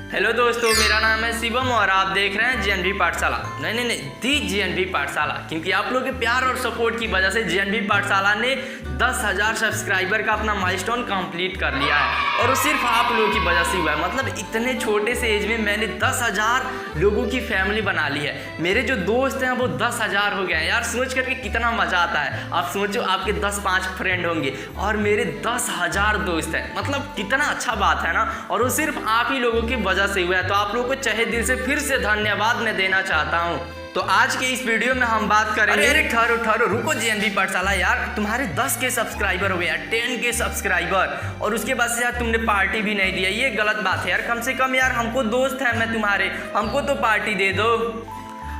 Hello दोस्तों, मेरा नाम है शिवम और आप देख रहे हैं जेएनवी पाठशाला। नहीं, दी जेएनवी पाठशाला, क्योंकि आप लोगों के प्यार और सपोर्ट की वजह से जेएनवी पाठशाला ने 10,000 सब्सक्राइबर का अपना माइलस्टोन कंप्लीट कर लिया है और वो सिर्फ आप लोगों की वजह से हुआ है। मतलब इतने छोटे से एज में मैंने 10,000 लोगों की फैमिली बना ली है। मेरे जो दोस्त हैं वो 10,000 हो गए हैं यार। सोच करके कितना मजा आता है। आप सोचो, आपके 10-5 फ्रेंड होंगे और मेरे 10,000 दोस्त हैं। मतलब कितना अच्छा बात है ना। और वो सिर्फ आप ही लोगों की वजह से हुआ है। तो आप लोगों को चाहे दिल से फिर से धन्यवाद मैं देना चाहता हूँ। तो आज के इस वीडियो में हम बात करेंगे। अरे ठहरो रुको जेएनवी पाठशाला यार, तुम्हारे 10 के सब्सक्राइबर हो गए यार, 10 के सब्सक्राइबर, और उसके बाद से यार तुमने पार्टी भी नहीं दिया। ये गलत बात है यार। कम से कम यार हमको दोस्त है मैं तुम्हारे, हमको तो पार्टी दे दो।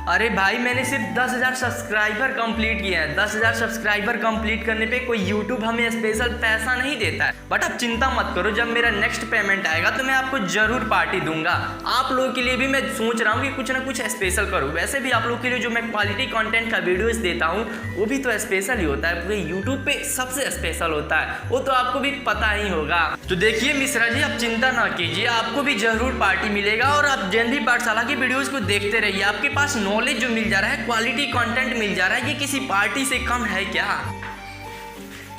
अरे भाई, मैंने सिर्फ 10,000 सब्सक्राइबर कंप्लीट किए हैं। 10,000 सब्सक्राइबर कंप्लीट करने पे कोई यूट्यूब हमें स्पेशल पैसा नहीं देता है। बट आप चिंता मत करो, जब मेरा नेक्स्ट पेमेंट आएगा तो मैं आपको जरूर पार्टी दूंगा। आप लोगों के लिए भी मैं सोच रहा हूँ कि कुछ ना कुछ स्पेशल करूँ। वैसे भी आप लोगों के लिए जो मैं क्वालिटी कंटेंट का वीडियोस देता हूँ वो भी तो स्पेशल ही होता है। पूरे यूट्यूब पे सबसे स्पेशल होता है, वो तो आपको भी पता ही होगा। तो देखिए मिश्रा जी, आप चिंता ना कीजिए, आपको भी जरूर पार्टी मिलेगा। और आप जेएनवी पाठशाला की वीडियोज को देखते रहिए। आपके पास नॉलेज जो मिल जा रहा है, क्वालिटी कंटेंट मिल जा रहा है, ये किसी पार्टी से कम है क्या?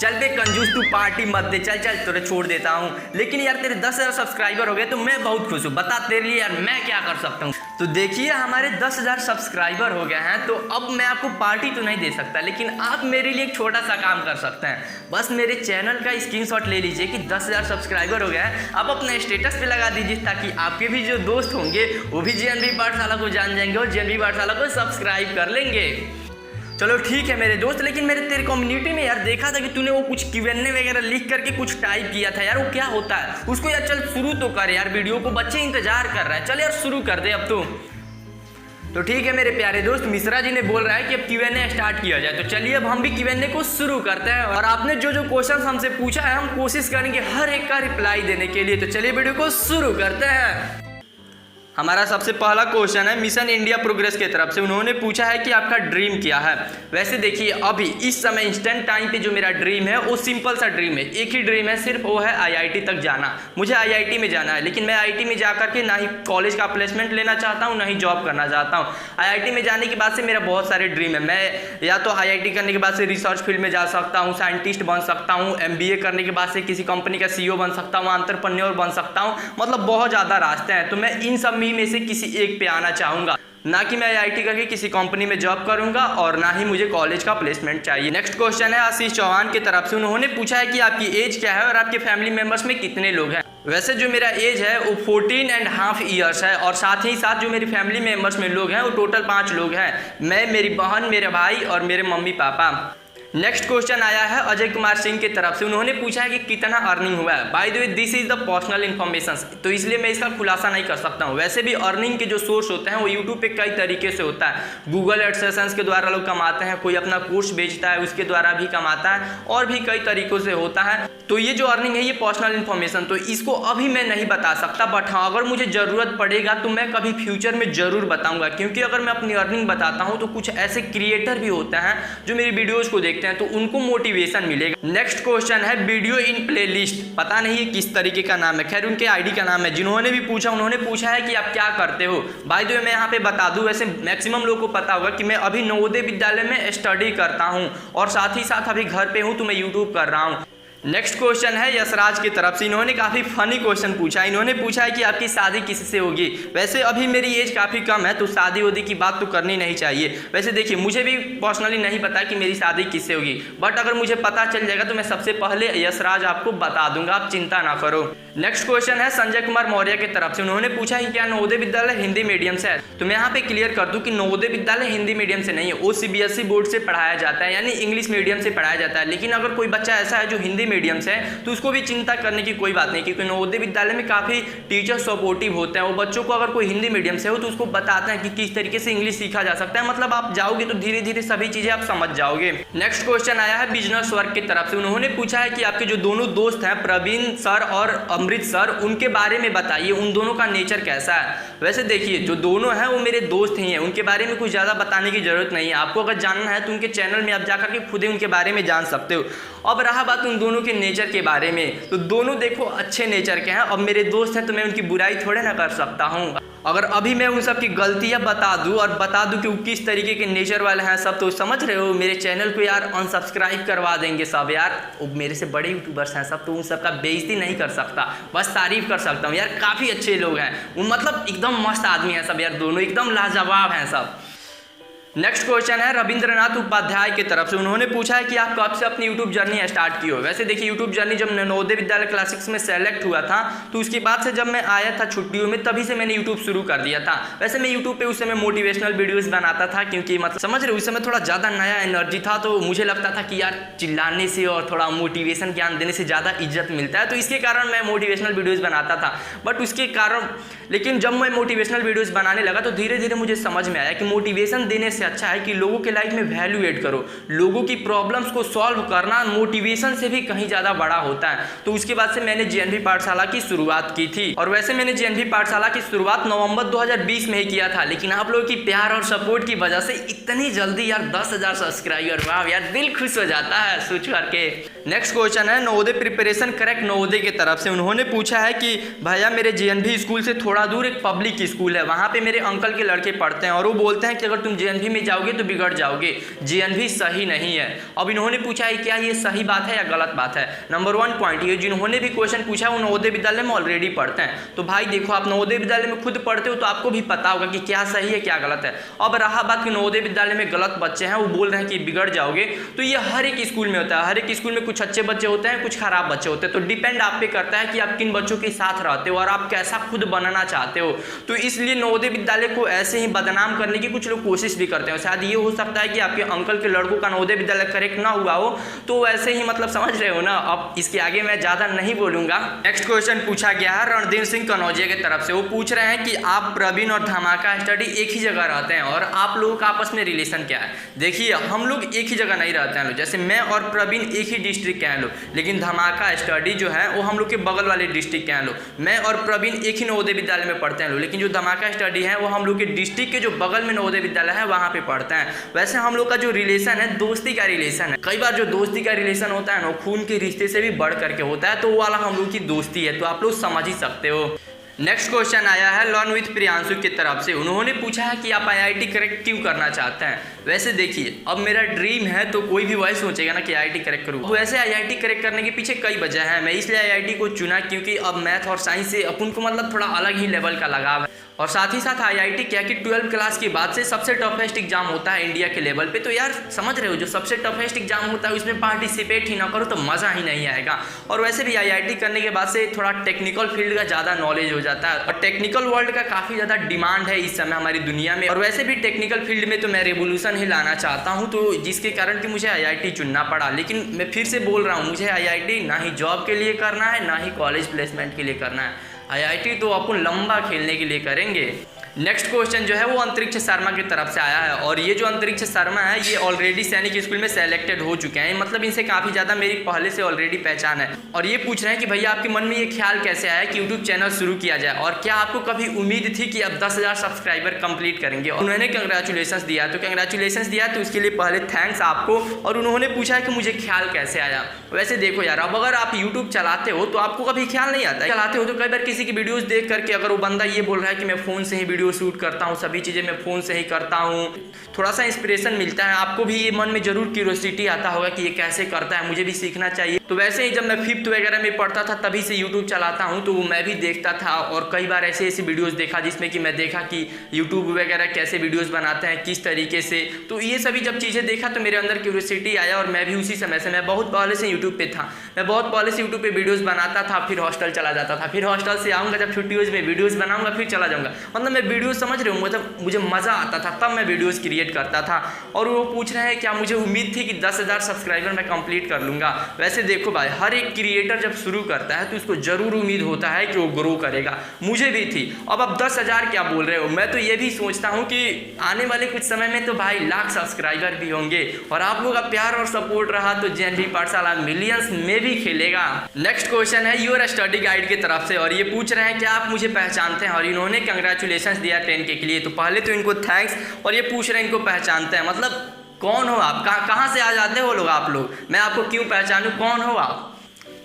चल बे कंजूस, तू पार्टी मत दे। चल तेरे छोड़ देता हूँ। लेकिन यार तेरे 10,000 सब्सक्राइबर हो गए तो मैं बहुत खुश हूँ। बता तेरे लिए यार मैं क्या कर सकता हूँ। तो देखिए हमारे 10,000 सब्सक्राइबर हो गए हैं। तो अब मैं आपको पार्टी तो नहीं दे सकता, लेकिन आप मेरे लिए एक छोटा सा काम कर सकते हैं। बस मेरे चैनल का स्क्रीनशॉट ले लीजिए कि 10,000 सब्सक्राइबर हो गए हैं। आप अपने स्टेटस पे लगा दीजिए, ताकि आपके भी जो दोस्त होंगे वो भी जेएनवी पाठशाला को जान जाएंगे और जेएनवी पाठशाला को सब्सक्राइब कर लेंगे। चलो ठीक है मेरे दोस्त, लेकिन मेरे तेरे कम्युनिटी में यार देखा था कि तूने वो कुछ Q&A वगैरह लिख करके कुछ टाइप किया था यार। वो क्या होता है उसको यार? चल शुरू तो कर यार, वीडियो को बच्चे इंतजार कर रहे हैं। चल यार शुरू कर दे अब तो ठीक है मेरे प्यारे दोस्त, मिश्रा जी ने बोल रहा है कि अब Q&A स्टार्ट किया जाए। तो चलिए अब हम भी Q&A को शुरू करते हैं। और आपने जो क्वेश्चन हमसे पूछा है, हम कोशिश करेंगे हर एक का रिप्लाई देने के लिए। तो चलिए वीडियो को शुरू करते हैं। हमारा सबसे पहला क्वेश्चन है मिशन इंडिया प्रोग्रेस की तरफ से। उन्होंने पूछा है कि आपका ड्रीम क्या है। वैसे देखिए अभी इस समय इंस्टेंट टाइम पे जो मेरा ड्रीम है वो सिंपल सा ड्रीम है। एक ही ड्रीम है सिर्फ, वो है IIT तक जाना। मुझे IIT में जाना है, लेकिन मैं IIT में जा करके ना ही कॉलेज का प्लेसमेंट लेना चाहता हूँ, ना ही जॉब करना चाहता हूँ। IIT में जाने के बाद से मेरा बहुत सारे ड्रीम है। मैं या तो IIT करने के बाद से रिसर्च फील्ड में जा सकता हूँ, साइंटिस्ट बन सकता हूँ, MBA करने के बाद से किसी कंपनी का CEO बन सकता हूँ, एंटरप्रेन्योर बन सकता हूँ। मतलब बहुत ज़्यादा रास्ते हैं। तो मैं इन सब में से किसी एक पे आना चाहूंगा, ना कि मैं IIT करके किसी कंपनी में जॉब करूंगा, और ना ही मुझे कॉलेज का प्लेसमेंट चाहिए। नेक्स्ट क्वेश्चन है आशीष चौहान की तरफ से। उन्होंने पूछा है कि आपकी एज क्या है और आपके फैमिली मेंबर्स में कितने लोग हैं। वैसे जो मेरा एज है वो 14.5 ईयर्स है, और साथ ही साथ जो मेरी फैमिली मेंबर्स में लोग हैं वो टोटल 5 लोग हैं। मैं, मेरी बहन, मेरे भाई और मेरे मम्मी पापा। नेक्स्ट क्वेश्चन आया है अजय कुमार सिंह की तरफ से। उन्होंने पूछा है कि कितना अर्निंग हुआ है। By the way this is the personal information, तो इसलिए मैं इसका खुलासा नहीं कर सकता हूँ। वैसे भी अर्निंग के जो सोर्स होते हैं वो यूट्यूब पे कई तरीके से होता है। गूगल एडसेंस के द्वारा लोग कमाते हैं, कोई अपना कोर्स बेचता है उसके द्वारा भी कमाता है, और भी कई तरीकों से होता है। तो ये जो अर्निंग है ये पर्सनल इन्फॉर्मेशन, तो इसको अभी मैं नहीं बता सकता। बट हाँ, अगर मुझे ज़रूरत पड़ेगा तो मैं कभी फ्यूचर में ज़रूर बताऊँगा। क्योंकि अगर मैं अपनी अर्निंग बताता हूँ तो कुछ ऐसे क्रिएटर भी होते हैं जो मेरी वीडियोज़ को देखते हैं, तो उनको मोटिवेशन मिलेगा। नेक्स्ट क्वेश्चन है वीडियो इन प्लेलिस्ट। पता नहीं किस तरीके का नाम है, खैर उनके आईडी का नाम है। जिन्होंने भी पूछा, उन्होंने पूछा है कि आप क्या करते हो। बाय द वे मैं यहाँ पे बता दूं, वैसे मैक्सिमम लोगों को पता होगा कि मैं अभी नवोदय विद्यालय में स्टडी करता हूँ, और साथ ही साथ अभी घर पे हूँ तो मैं यूट्यूब कर रहा हूँ। नेक्स्ट क्वेश्चन है यशराज की तरफ से। इन्होंने काफ़ी फनी क्वेश्चन पूछा है। इन्होंने पूछा है कि आपकी शादी किससे होगी। वैसे अभी मेरी एज काफ़ी कम है, तो शादी वादी की बात तो करनी नहीं चाहिए। वैसे देखिए मुझे भी पर्सनली नहीं पता कि मेरी शादी किससे होगी, बट अगर मुझे पता चल जाएगा तो मैं सबसे पहले यशराज आपको बता दूंगा, आप चिंता ना करो। नेक्स्ट क्वेश्चन है संजय कुमार मौर्य की तरफ से। उन्होंने पूछा है कि क्या नवोदय विद्यालय हिंदी मीडियम से है। तो मैं यहाँ पे क्लियर कर दूँ कि नवोदय विद्यालय हिंदी मीडियम से नहीं है, वो CBSE बोर्ड से पढ़ाया जाता है, यानी इंग्लिश मीडियम से पढ़ाया जाता है। लेकिन अगर कोई बच्चा ऐसा है जो हिंदी मीडियम से है तो उसको भी चिंता करने की कोई बात नहीं, क्योंकि नवोदय विद्यालय में काफ़ी टीचर सपोर्टिव होते हैं। वो बच्चों को, अगर कोई हिंदी मीडियम से हो तो उसको बताते हैं कि किस तरीके से इंग्लिश सीखा जा सकता है। मतलब आप जाओगे तो धीरे धीरे सभी चीज़ें आप समझ जाओगे। नेक्स्ट क्वेश्चन आया है बिजनेस वर्क की तरफ से। उन्होंने पूछा है कि आपके जो दोनों दोस्त हैं प्रवीण सर और अमृत सर, उनके बारे में बताइए, उन दोनों का नेचर कैसा है। वैसे देखिए जो दोनों हैं वो मेरे दोस्त ही हैं, उनके बारे में कुछ ज़्यादा बताने की ज़रूरत नहीं है। आपको अगर जानना है तो उनके चैनल में आप जाकर के खुद ही उनके बारे में जान सकते हो। अब रहा बात उन दोनों के नेचर के बारे में, तो दोनों देखो अच्छे नेचर के हैं। अब मेरे दोस्त हैं तो मैं उनकी बुराई थोड़े ना कर सकता हूँ। अगर अभी मैं उन सब की गलतियाँ बता दूँ और बता दूँ कि वो किस तरीके के नेचर वाले हैं सब, तो समझ रहे हो मेरे चैनल को यार अनसब्सक्राइब करवा देंगे सब यार। मेरे से बड़े यूट्यूबर्स हैं सब, तो उन सब का बेइज्जती नहीं कर सकता, बस तारीफ कर सकता हूँ यार। काफ़ी अच्छे लोग हैं वो, मतलब एकदम मस्त आदमी हैं सब यार, दोनों एकदम लाजवाब हैं सब। नेक्स्ट क्वेश्चन है रविंद्रनाथ उपाध्याय की तरफ से। उन्होंने पूछा है कि आप कब से अपनी यूट्यूब जर्नी स्टार्ट की हो। वैसे देखिए यूट्यूब जर्नी जब मैं नवोदय विद्यालय क्लासिक्स में सेलेक्ट हुआ था तो उसके बाद से जब मैं आया था छुट्टियों में, तभी से मैंने यूट्यूब शुरू कर दिया था। वैसे मैं यूट्यूब पे उस समय मोटिवेशनल वीडियोज़ बनाता था, क्योंकि मतलब समझ रहे उस समय थोड़ा ज़्यादा नया एनर्जी था, तो मुझे लगता था कि यार चिल्लाने से और थोड़ा मोटिवेशन ज्ञान देने से ज़्यादा इज्जत मिलता है, तो इसके कारण मैं मोटिवेशनल वीडियोज़ बनाता था। बट उसके कारण लेकिन जब मैं मोटिवेशनल वीडियोज़ बनाने लगा तो धीरे धीरे मुझे समझ में आया कि मोटिवेशन देने से अच्छा है कि लोगों के लाइफ में वैल्यू ऐड करो। लोगों की प्रॉब्लम्स को सॉल्व करना मोटिवेशन से भी कहीं ज़्यादा बड़ा होता है। तो उसके बाद से मैंने जेएनवी पाठशाला की शुरुआत की थी। और वैसे मैंने जेएनवी पाठशाला की शुरुआत नवंबर 2020 में ही किया था, लेकिन आप लोगों की प्यार और सपोर्ट की वजह से इतनी जल्दी यार 10,000 सब्सक्राइबर, वाह यार दिल खुश हो जाता है सोच करके। नेक्स्ट क्वेश्चन है नवोदय प्रिपरेशन करेक्ट नवोदय की तरफ से। उन्होंने पूछा है कि भैया मेरे जेएनवी स्कूल से थोड़ा दूर एक पब्लिक स्कूल है, वहाँ पे मेरे अंकल के लड़के पढ़ते हैं और वो बोलते हैं कि अगर तुम जेएनवी में जाओगे तो बिगड़ जाओगे, जेएनवी सही नहीं है। अब इन्होंने पूछा है क्या ये सही बात है या गलत बात है। नंबर 1 पॉइंट, ये जिन्होंने भी क्वेश्चन पूछा वो नवोदय विद्यालय में ऑलरेडी पढ़ते हैं। तो भाई देखो आप नवोदय विद्यालय में खुद पढ़ते हो तो आपको भी पता होगा कि क्या सही है क्या गलत है। अब रहा बात कि नवोदय विद्यालय में गलत बच्चे हैं, वो बोल रहे हैं कि बिगड़ जाओगे, तो ये हर एक स्कूल में होता है। हर एक स्कूल में कुछ अच्छे बच्चे होते हैं, कुछ खराब बच्चे होते हैं, तो डिपेंड आप पे करता है कि आप किन बच्चों के साथ रहते हो और आप कैसा खुद बनना चाहते हो। तो इसलिए नवोदय विद्यालय को ऐसे ही बदनाम करने की कुछ लोग कोशिश भी करते हैं। शायद ये हो सकता है कि आपके अंकल के लड़कों का नवोदय विद्यालय करेक्ट ना हुआ हो, तो ऐसे ही मतलब समझ रहे हो ना। अब इसके आगे मैं ज़्यादा नहीं बोलूँगा। नेक्स्ट क्वेश्चन पूछा गया है रणदीप सिंह कनौजिया की तरफ से। वो पूछ रहे हैं कि आप प्रवीण और धमाका स्टडी एक ही जगह रहते हैं और आप लोगों का आपस में रिलेशन क्या है। देखिए हम लोग एक ही जगह नहीं रहते हैं लोग, जैसे मैं और प्रवीण एक ही डिस्ट्रिक्ट के हैं लोग, लेकिन धमाका स्टडी जो है वो हम लोग के बगल वाले डिस्ट्रिक्ट के हैं लोग। मैं और प्रवीण एक ही नवोदय विद्यालय में पढ़ते हैं लोग, लेकिन जो धमाका स्टडी है वो हम लोग के डिस्ट्रिक्ट के जो बगल में नवोदय विद्यालय है वहाँ पे पढ़ते हैं। वैसे हम लोग का जो रिलेशन है दोस्ती का रिलेशन है। कई बार जो दोस्ती का रिलेशन होता है ना खून के रिश्ते से भी बढ़ करके होता है, तो वो वाला हम लोग की दोस्ती है, तो आप लोग समझ ही सकते हो। नेक्स्ट क्वेश्चन आया है लर्न विथ प्रियांशु की तरफ से। उन्होंने पूछा है कि आप आईआईटी क्रैक क्यों करना चाहते हैं। वैसे देखिए अब मेरा ड्रीम है तो कोई भी वही सोचेगा ना कि आईआईटी क्रैक करूँ। वैसे आईआईटी क्रैक करने के पीछे कई वजह है। मैं इसलिए आईआईटी को चुना क्योंकि अब मैथ और साइंस से अपन को मतलब थोड़ा अलग ही लेवल का लगाव है, और साथ ही साथ आईआईटी क्या कि 12th क्लास के बाद से सबसे टफेस्ट एग्जाम होता है इंडिया के लेवल पे। तो यार समझ रहे हो जो सबसे टफेस्ट एग्जाम होता है उसमें पार्टिसिपेट ही ना करो तो मज़ा ही नहीं आएगा। और वैसे भी आईआईटी करने के बाद से थोड़ा टेक्निकल फील्ड का ज़्यादा नॉलेज हो जाता है, और टेक्निकल वर्ल्ड का काफ़ी ज़्यादा डिमांड है इस समय हमारी दुनिया में। और वैसे भी टेक्निकल फील्ड में तो मैं रेवोल्यूशन ही लाना चाहता हूँ, तो जिसके कारण कि मुझे आईआईटी चुनना पड़ा। लेकिन मैं फिर से बोल रहा हूँ मुझे आईआईटी ना ही जॉब के लिए करना है ना ही कॉलेज प्लेसमेंट के लिए करना है। आईआईटी तो अपन लंबा खेलने के लिए करेंगे। नेक्स्ट क्वेश्चन जो है वो अंतरिक्ष शर्मा की तरफ से आया है, और ये जो अंतरिक्ष शर्मा है ये ऑलरेडी सैनिक स्कूल में सेलेक्टेड हो चुके हैं, मतलब इनसे काफ़ी ज़्यादा मेरी पहले से ऑलरेडी पहचान है। और ये पूछ रहे हैं कि भैया आपके मन में ये ख्याल कैसे आया कि यूट्यूब चैनल शुरू किया जाए, और क्या आपको कभी उम्मीद थी कि आप 10,000 सब्सक्राइबर कंप्लीट करेंगे। उन्होंने कंग्रेचुलेशन दिया, तो कंग्रेचुलेशन दिया तो उसके लिए पहले थैंक्स आपको। और उन्होंने पूछा है कि मुझे ख्याल कैसे आया। वैसे देखो यार अब अगर आप यूट्यूब चलाते हो तो आपको कभी ख्याल नहीं आता। चलाते हो तो कई बार किसी की वीडियोज़ देख करके अगर वो बंदा ये बोल रहा है कि मैं फ़ोन से ही वीडियो शूट करता हूँ, सभी चीज़ें मैं फ़ोन से ही करता हूँ, थोड़ा सा इंस्पिरेशन मिलता है, आपको भी ये मन में जरूर क्यूरियोसिटी आता होगा कि ये कैसे करता है, मुझे भी सीखना चाहिए। तो वैसे ही जब मैं 5th वगैरह में पढ़ता था तभी से यूट्यूब चलाता हूँ, तो मैं भी देखता था और कई बार ऐसे वीडियोज़ देखा जिसमें कि मैं देखा कि यूट्यूब वगैरह कैसे वीडियोज़ बनाते हैं किस तरीके से। तो ये सभी जब चीज़ें देखा तो मेरे अंदर क्यूरियोसिटी आया, और मैं भी उसी समय से, मैं बहुत पहले से यूट्यूब पे था, मैं बहुत पहले से यूट्यूब पे वीडियोज़ बनाता था, फिर हॉस्टल चला जाता था, फिर हॉस्टल से आऊँगा जब छुट्टियों में वीडियोज़ बनाऊँगा फिर चला जाऊँगा, मतलब मैं वीडियो समझ रहे हो, मतलब मुझे मज़ा आता था तब मैं वीडियोस क्रिएट करता था। और वो पूछ रहे हैं क्या मुझे उम्मीद थी कि 10,000 सब्सक्राइबर मैं कंप्लीट कर लूँगा। वैसे देखो भाई, हर एक क्रिएटर जब शुरू करता है तो उसको ज़रूर उम्मीद होता है कि वो ग्रो करेगा, मुझे भी थी। अब 10,000 क्या बोल रहे हो, मैं तो ये भी सोचता हूँ कि आने वाले कुछ समय में तो भाई लाख सब्सक्राइबर भी होंगे, और आप लोगों का प्यार और सपोर्ट रहा तो जेएनवी पाठशाला मिलियंस में भी खेलेगा। नेक्स्ट क्वेश्चन है योर स्टडी गाइड की तरफ से, और ये पूछ रहे हैं कि आप मुझे पहचानते हैं, और इन्होंने कंग्रेचुलेशन दिया 10K के लिए। तो पहले तो इनको थैंक्स, और ये पूछ रहे हैं इनको पहचानते हैं, मतलब कौन हो आप, कहाँ से आ जाते हो लोग आप लोग, मैं आपको क्यों पहचानूं, कौन हो आप।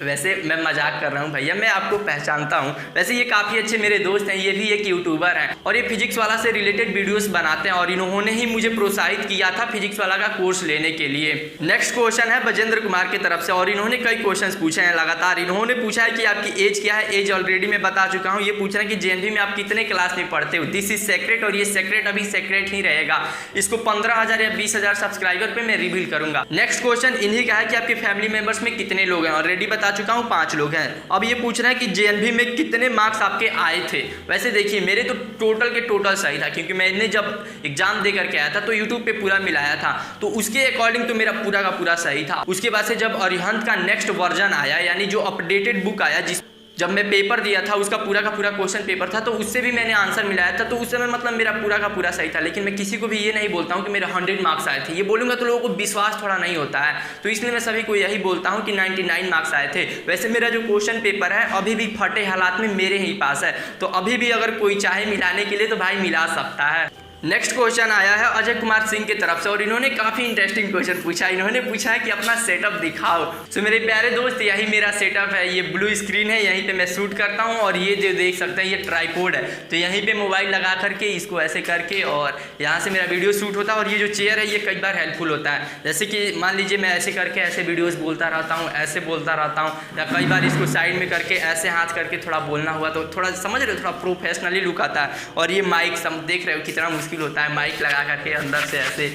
वैसे मैं मजाक कर रहा हूँ भैया, मैं आपको पहचानता हूँ। वैसे ये काफ़ी अच्छे मेरे दोस्त हैं, ये भी एक यूट्यूबर हैं और ये फिजिक्स वाला से रिलेटेड वीडियोस बनाते हैं, और इन्होंने ही मुझे प्रोत्साहित किया था फिजिक्स वाला का कोर्स लेने के लिए। नेक्स्ट क्वेश्चन है बजेंद्र कुमार की तरफ से, और इन्होंने कई क्वेश्चन पूछे हैं लगातार। इन्होंने पूछा है कि आपकी एज क्या है। एज ऑलरेडी मैं बता चुका हूँ। ये पूछ रहे हैं कि जेएनवी में आप कितने क्लास में पढ़ते हो। दिस इज सेक्रेट, और ये सेक्रेट अभी सेक्रेट ही रहेगा। इसको 15,000 या 20,000 सब्सक्राइबर पे मैं रिवील करूंगा। नेक्स्ट क्वेश्चन इन्हीं का है कि आपके फैमिली मेंबर्स में कितने लोग हैं। ऑलरेडी बता चुका हूँ 5 लोग हैं। अब ये पूछ रहे हैं कि जेएनवी में कितने मार्क्स आपके आए थे। वैसे देखिए मेरे तो टोटल के टोटल सही था, क्योंकि मैंने जब एग्जाम दे करके आया था तो यूट्यूब पे पूरा मिलाया था, तो उसके अकॉर्डिंग तो मेरा पूरा का पूरा सही था। उसके बाद से जब अरिहंत का नेक्स्ट वर्जन आया, यानी जो अपडेटेड बुक आया, जब मैं पेपर दिया था उसका पूरा का पूरा क्वेश्चन पेपर था, तो उससे भी मैंने आंसर मिलाया था, तो उस समय मतलब मेरा पूरा का पूरा सही था। लेकिन मैं किसी को भी ये नहीं बोलता हूँ कि मेरे 100 मार्क्स आए थे। ये बोलूँगा तो लोगों को विश्वास थोड़ा नहीं होता है, तो इसलिए मैं सभी को यही बोलता हूँ कि 99 मार्क्स आए थे। वैसे मेरा जो क्वेश्चन पेपर है अभी भी फटे हालात में मेरे ही पास है, तो अभी भी अगर कोई चाहे मिलाने के लिए तो भाई मिला सकता है। नेक्स्ट क्वेश्चन आया है अजय कुमार सिंह की तरफ से, और इन्होंने काफ़ी इंटरेस्टिंग क्वेश्चन पूछा। इन्होंने पूछा है कि अपना सेटअप दिखाओ। तो मेरे प्यारे दोस्त, यही मेरा सेटअप है। ये ब्लू स्क्रीन है, यहीं पे मैं शूट करता हूँ, और ये जो देख सकते हैं ये ट्राइपॉड है। तो यहीं पे मोबाइल लगा करके इसको ऐसे करके और यहाँ से मेरा वीडियो शूट होता है। और ये जो चेयर है ये कई बार हेल्पफुल होता है, जैसे कि मान लीजिए मैं ऐसे करके ऐसे वीडियोज़ बोलता रहता हूँ, ऐसे बोलता रहता हूँ, या कई बार इसको साइड में करके ऐसे हाथ करके थोड़ा बोलना हुआ तो थोड़ा समझ रहे हो, थोड़ा प्रोफेशनली लुक आता है। और ये माइक सब देख रहे हो कितना मुश्किल होता है माइक लगा करके अंदर से ऐसे,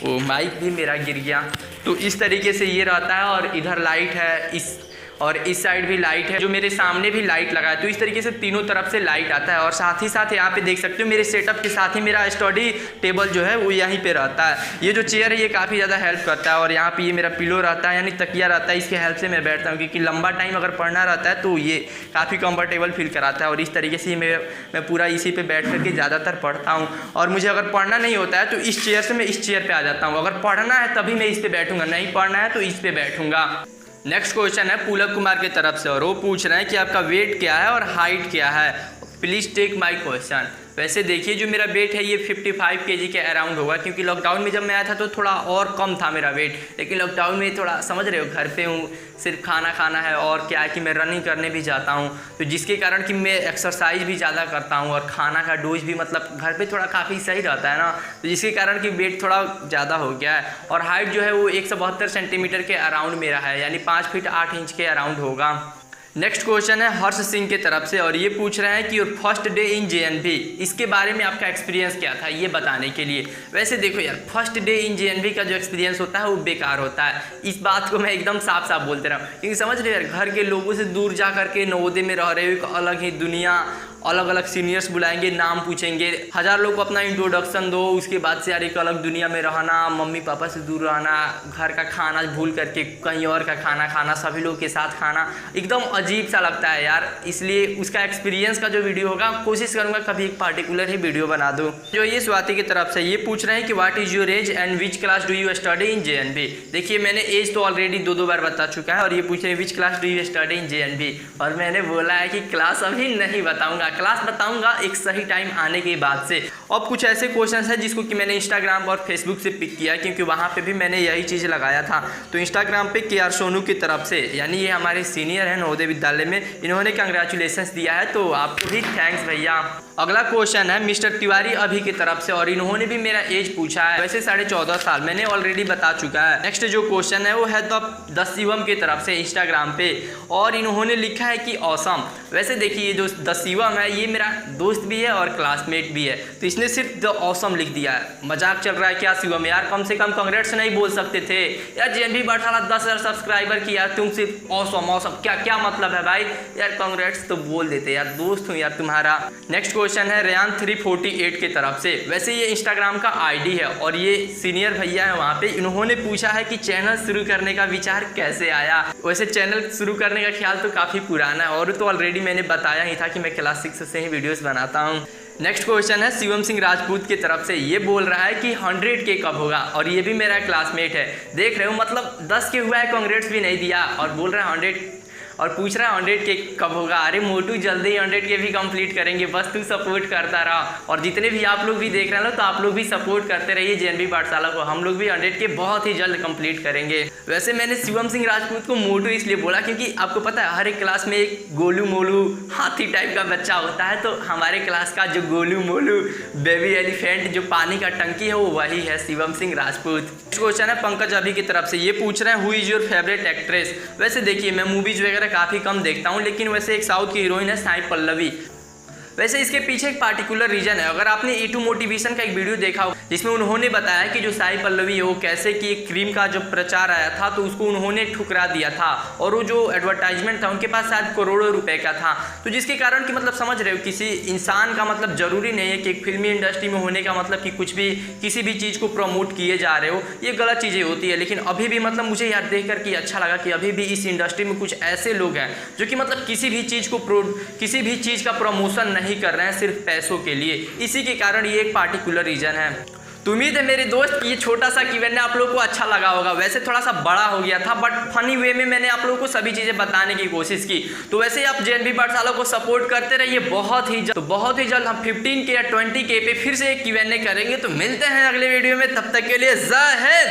वो माइक भी मेरा गिर गया। तो इस तरीके से ये रहता है, और इधर लाइट है, और इस साइड भी लाइट है, जो मेरे सामने भी लाइट लगा है। तो इस तरीके से तीनों तरफ से लाइट आता है। और साथ ही साथ यहाँ पे देख सकते हो मेरे सेटअप के साथ ही मेरा स्टडी टेबल जो है वो यहीं पे रहता है। ये जो चेयर है ये काफ़ी ज़्यादा हेल्प करता है, और यहाँ पे ये मेरा पिलो रहता है, यानी तकिया रहता है, इसके हेल्प से मैं बैठता हूँ, क्योंकि लंबा टाइम अगर पढ़ना रहता है तो ये काफ़ी कंफर्टेबल फील कराता है। और इस तरीके से मैं पूरा इसी पर बैठ करके ज़्यादातर पढ़ता हूँ। और मुझे अगर पढ़ना नहीं होता है तो इस चेयर से मैं इस चेयर पर आ जाता हूँ। अगर पढ़ना है तभी मैं इस पर बैठूँगा, नहीं पढ़ना है तो इस पर बैठूँगा। नेक्स्ट क्वेश्चन है पुलक कुमार की तरफ से, और वो पूछ रहे हैं कि आपका वेट क्या है और हाइट क्या है। Please take my question. वैसे देखिए जो मेरा वेट है ये 55 kg के अराउंड होगा, क्योंकि लॉकडाउन में जब मैं आया था तो थोड़ा और कम था मेरा वेट। लेकिन लॉकडाउन में थोड़ा समझ रहे हो घर पे हूँ, सिर्फ खाना खाना है, और क्या है कि मैं रनिंग करने भी जाता हूँ, तो जिसके कारण कि मैं एक्सरसाइज भी ज़्यादा करता हूँ, और खाना का डोज भी मतलब घर पे थोड़ा काफ़ी सही रहता है ना, तो जिसके कारण कि वेट थोड़ा ज़्यादा हो गया है। और हाइट जो है वो 172 सेंटीमीटर के अराउंड मेरा है, यानी 5 फीट 8 इंच के अराउंड होगा। नेक्स्ट क्वेश्चन है हर्ष सिंह की तरफ से, और ये पूछ रहे हैं कि your first day in JNV, इसके बारे में आपका एक्सपीरियंस क्या था ये बताने के लिए। वैसे देखो यार, फर्स्ट डे इन जेएनवी का जो एक्सपीरियंस होता है वो बेकार होता है। इस बात को मैं एकदम साफ साफ बोलते रहा हूँ, क्योंकि समझ रहे हो यार, घर के लोगों से दूर जा करके नवोदय में रह रहे हो, एक अलग ही दुनिया, अलग अलग सीनियर्स बुलाएंगे, नाम पूछेंगे, 1000 लोग को अपना इंट्रोडक्शन दो, उसके बाद से यार एक अलग दुनिया में रहना, मम्मी पापा से दूर रहना, घर का खाना भूल करके कहीं और का खाना खाना, सभी लोग के साथ खाना, एकदम अजीब सा लगता है यार। इसलिए उसका एक्सपीरियंस का जो वीडियो होगा कोशिश करूंगा कभी एक पार्टिकुलर ही वीडियो बना दूं। जो ये स्वाति की तरफ से ये पूछ रहे हैं कि what is your age and which class do you study in JNV. देखिए मैंने एज तो ऑलरेडी 2 बार बता चुका है, और ये पूछ रहे हैं which class do you study in JNV, और मैंने बोला है कि क्लास अभी नहीं बताऊंगा, क्लास बताऊंगा एक सही टाइम आने के बाद से। अब कुछ ऐसे क्वेश्चंस हैं जिसको कि मैंने इंस्टाग्राम और फेसबुक से पिक किया, क्योंकि वहाँ पे भी मैंने यही चीज़ लगाया था। तो इंस्टाग्राम पे KR सोनू की तरफ से, यानी ये हमारे सीनियर हैं नवोदय विद्यालय में, इन्होंने कंग्रेचुलेशंस दिया है, तो आपको भी थैंक्स भैया। अगला क्वेश्चन है मिस्टर तिवारी अभी की तरफ से, और इन्होंने भी मेरा एज पूछा है। वैसे 14.5 साल मैंने ऑलरेडी बता चुका है। नेक्स्ट जो क्वेश्चन है वो है द शिवम की तरफ से इंस्टाग्राम पे, और इन्होंने लिखा है कि ऑसम। वैसे देखिए जो द शिवम है है, ये मेरा दोस्त भी है और क्लासमेट भी है। तो इसने सिर्फ द ऑसम लिख दिया है। मजाक चल रहा है क्या शिवम यार? कम से कम कांग्रेट्स नहीं बोल सकते थे यार? जेएनवी पाठशाला 10,000 सब्सक्राइबर किया, तुम सिर्फ ऑसम ऑसम क्या क्या मतलब है भाई? यार कांग्रेट्स तो बोल देते यार, दोस्त हूँ यार तुम्हारा। नेक्स्ट क्वेश्चन है रेयान 348 की तरफ से। वैसे ये इंस्टाग्राम का आईडी है और ये सीनियर भैया है वहाँ पे। इन्होंने पूछा है कि चैनल शुरू करने का विचार कैसे आया। वैसे चैनल शुरू करने का ख्याल तो काफ़ी पुराना है और तो ऑलरेडी मैंने बताया ही था कि मैं क्लास 6 से ही वीडियोस बनाता हूँ। नेक्स्ट क्वेश्चन है शिवम सिंह राजपूत की तरफ से। ये बोल रहा है कि 100K कब होगा, और ये भी मेरा क्लासमेट है। देख रहे हो, मतलब 10 के हुआ है, कांग्रेट्स भी नहीं दिया और बोल रहा है 100 और पूछ रहा है 100K कब होगा। अरे मोटू जल्दी 100K भी कंप्लीट करेंगे, बस तू सपोर्ट करता रहा। और जितने भी आप लोग भी देख रहे हो तो आप लोग भी सपोर्ट करते रहिए जेएनवी पाठशाला को। हम लोग भी 100K बहुत ही जल्द कंप्लीट करेंगे। वैसे मैंने शिवम सिंह राजपूत को मोटू इसलिए बोला क्योंकि आपको पता है हर एक क्लास में एक गोलू मोलू हाथी टाइप का बच्चा होता है। तो हमारे क्लास का जो गोलू मोलू बेबी एलिफेंट जो पानी का टंकी है वो वही है शिवम सिंह राजपूत। क्वेश्चन है पंकज अभी की तरफ से। ये पूछ रहे हैं who is your favourite actress. वैसे देखिए मैं मूवीज वगैरह काफ़ी कम देखता हूँ, लेकिन वैसे एक साउथ की हीरोइन है साई पल्लवी। वैसे इसके पीछे एक पार्टिकुलर रीजन है। अगर आपने E2 मोटिवेशन का एक वीडियो देखा हो जिसमें उन्होंने बताया कि जो साई पल्लवी है वो कैसे कि एक क्रीम का जब प्रचार आया था तो उसको उन्होंने ठुकरा दिया था, और वो जो एडवर्टाइजमेंट था उनके पास शायद करोड़ों रुपए का था। तो जिसके कारण कि मतलब समझ रहे हो किसी इंसान का मतलब जरूरी नहीं है कि एक फिल्मी इंडस्ट्री में होने का मतलब कि कुछ भी किसी भी चीज़ को प्रमोट किए जा रहे हो, ये गलत चीज़ें होती है। लेकिन अभी भी मतलब मुझे यार देख कर कि अच्छा लगा कि अभी भी इस इंडस्ट्री में कुछ ऐसे लोग हैं जो कि मतलब किसी भी चीज़ का प्रमोशन नहीं कर रहे हैं सिर्फ पैसों के लिए। इसी के कारण ये एक पार्टिकुलर रीजन है। तो उम्मीद है मेरे दोस्त ये छोटा सा Q&A आप लोगों को अच्छा लगा होगा। वैसे थोड़ा सा बड़ा हो गया था बट फनी वे में मैंने आप लोगों को सभी चीज़ें बताने की कोशिश की। तो वैसे ही आप जेएनवी पाठशाला को सपोर्ट करते रहिए। बहुत ही जल्द हम 15K या 20K पे फिर से एक Q&A करेंगे। तो मिलते हैं अगले वीडियो में, तब तक के लिए जय हिंद।